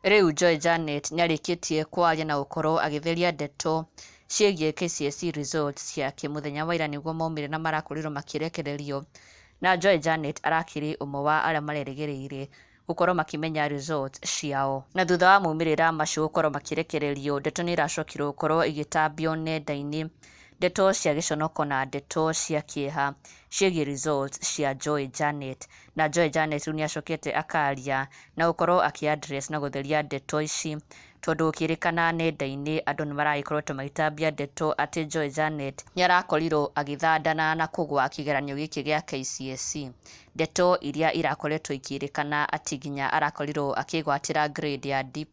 Rĩu Joy Janet nĩarĩkĩtie kwaria na gũkorwo agĩtheria ndeto ciĩgiĩ Kcse results ciake mũthenya wa ira nĩguo maumĩrĩra marakorirwo makĩrekererio, na Joy Janet arakĩrĩ ũmwe wa arĩa marerĩgĩrĩire gũkorwo makĩmenya results ciao. Na thutha wa maumĩrĩra macio gũkorwo makĩrekererio, ndeto nĩ iracokire gũkorwo igĩtambio nenda-inĩ, ndeto cia gĩconoko na ndeto cia kĩeha ciĩgiĩ results cia Joy Janet. Na Joy Janet rĩu nĩacokete akaria na gũkorwo akĩ-address na gũtheria ndeto ici, tondũ gũkĩrĩkana nenda-inĩ andũ nĩ maragĩkoretwo magĩtambia ndeto atĩ Joy Janet nĩarakorirwo agĩthandana na kũgũa kĩgeranio gĩkĩ gĩa Kcse. Ndeto iria irakoretwo ikĩrĩkana atĩ nginya arakorirwo akĩgwatĩra grade ya D+,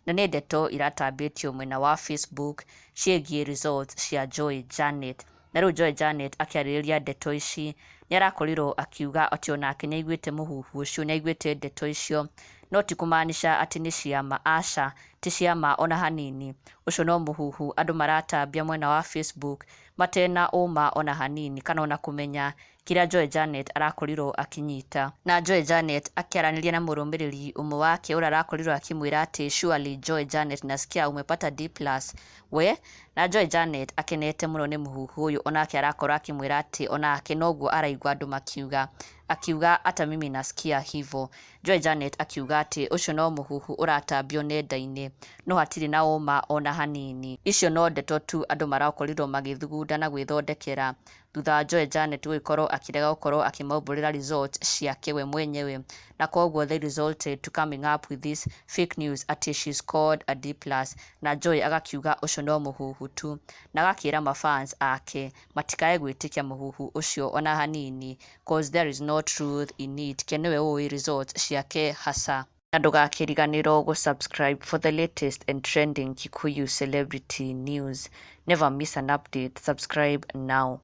na nĩ ndeto iratambĩtio mwena wa Facebook ciĩgiĩ results cia Joy Janet. Na rĩu Joy Janet akĩarĩrĩria ndeto ici nĩarakorirwo akiuga atĩ onake nĩaiguĩte mũhuhu ũcio, nĩaiguĩte ndeto icio, no ti kũmaanisha atĩ nĩ ciama, aca ti ciama ona hanini. Ũcio no mũhuhu andũ maratambia mwena wa Facebook matena ũma ona hanini kana ona kũmenya kĩrĩa Joy Janet arakorirwo akĩnyita. Na Joy Janet akĩaranĩria na mũrũmĩrĩri ũmwe wake ũrĩa arakorirwo akĩmwĩra atĩ surely Joy Janet nasikia umepata D+, we. Na Joy Janet akenete mũno nĩ mũhuhu ũyũ, onake arakorwo akĩmwĩra atĩ onake noguo araigua andũ makiuga, akiuga hata mimi nasikia hivyo. Joy Janet akiuga atĩ ũcio no mũhuhu ũratambio nenda-inĩ, no hatirĩ na ũma ona hanini. Icio no ndeto tu andũ marakorirwo magĩthugunda na gwĩthondekera thutha wa Joy Janet gũgĩkorwo akĩrega gũkorwo akĩmaumbũrĩra results ciake we mwenyewe, na koguo they resulted to coming up with this fake news atĩ she scored a D+, na Joy agakiuga ũcio no mũhuhu tu, na agakĩra mafans ake matikae gwĩtĩkia mũhuhu ũcio ona hanini, cause there is no truth in it, ke nĩwe ũĩ results ciake hasa. Na ndũgakĩriganĩrwo gũ-subscribe for the latest and trending Kikuyu celebrity news. Never miss an update. Subscribe now.